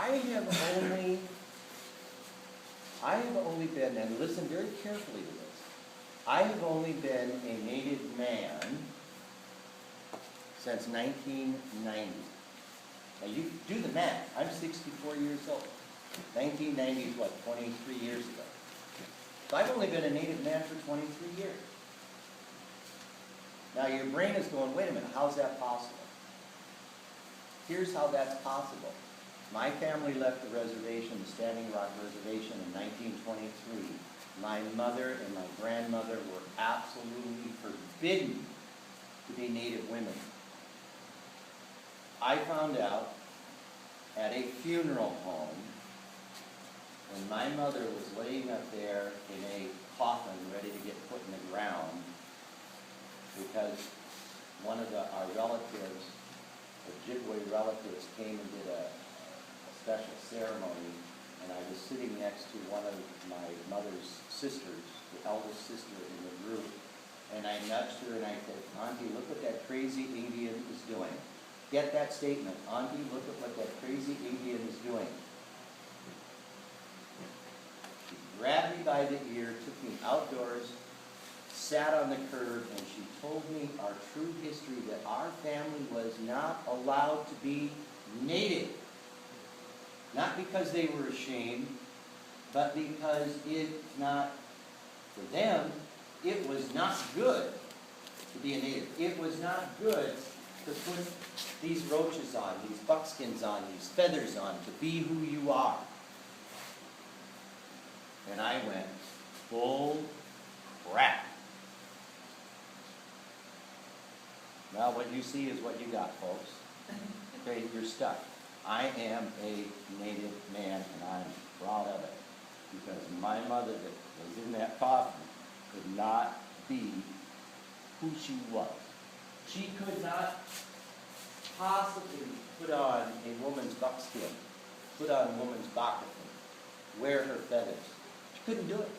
I have only been, and listen very carefully to this, I have only been a Native man since 1990. Now you do the math, I'm 64 years old. 1990 is what, 23 years ago. So I've only been a Native man for 23 years. Now your brain is going, wait a minute, how's that possible? Here's how that's possible. My family left the reservation, the Standing Rock Reservation, in 1923. My mother and my grandmother were absolutely forbidden to be Native women. I found out at a funeral home when my mother was laying up there in a coffin ready to get put in the ground because one of our relatives, Ojibwe relatives, came and did a special ceremony, and I was sitting next to one of my mother's sisters, the eldest sister in the group, and I nudged her and I said, Auntie, look what that crazy Indian is doing. Get that statement. Auntie, look at what that crazy Indian is doing. She grabbed me by the ear, took me outdoors, sat on the curb, and she told me our true history, that our family was not allowed to be Native. Not because they were ashamed, but because for them, it was not good to be a Native. It was not good to put these roaches on, these buckskins on, these feathers on, to be who you are. And I went, bull crap. Well, what you see is what you got, folks. Okay, you're stuck. I am a Native man, and I'm proud of it. Because my mother that was in that coffin could not be who she was. She could not possibly put on a woman's buckskin, put on a woman's moccasin, wear her feathers. She couldn't do it.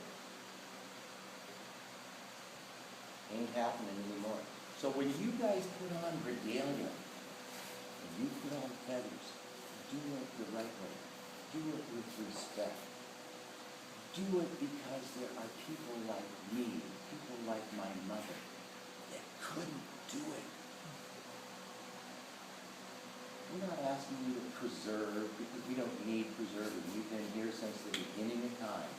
Ain't happening anymore. So when you guys put on regalia, and you put on feathers, do it the right way. Do it with respect. Do it because there are people like me, people like my mother, that couldn't do it. We're not asking you to preserve, because we don't need preserving. We've been here since the beginning of time.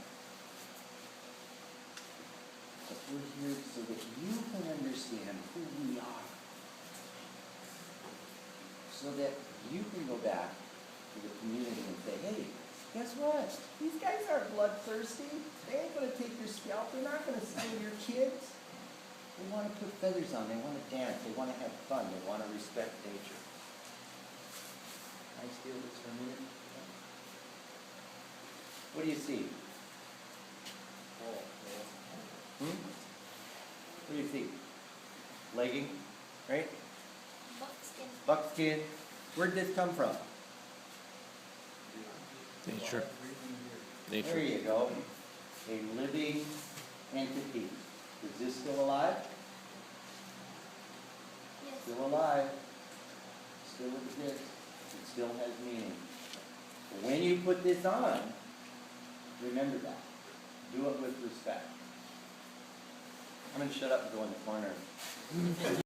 But we're here so that you can understand who we are. So that you can go back to the community and say, hey, guess what? These guys aren't bloodthirsty. They ain't going to take your scalp. They're not going to steal your kids. They want to put feathers on. They want to dance. They want to have fun. They want to respect nature. Can I steal this for a minute? What do you see? What do you see? Legging, right? Buckskin. Buckskin. Where did this come from? Nature. There you go. A living entity. Is this still alive? Yes. Still alive. Still exists. It still has meaning. But when you put this on, remember that. Do it with respect. I'm going to shut up and go in the corner.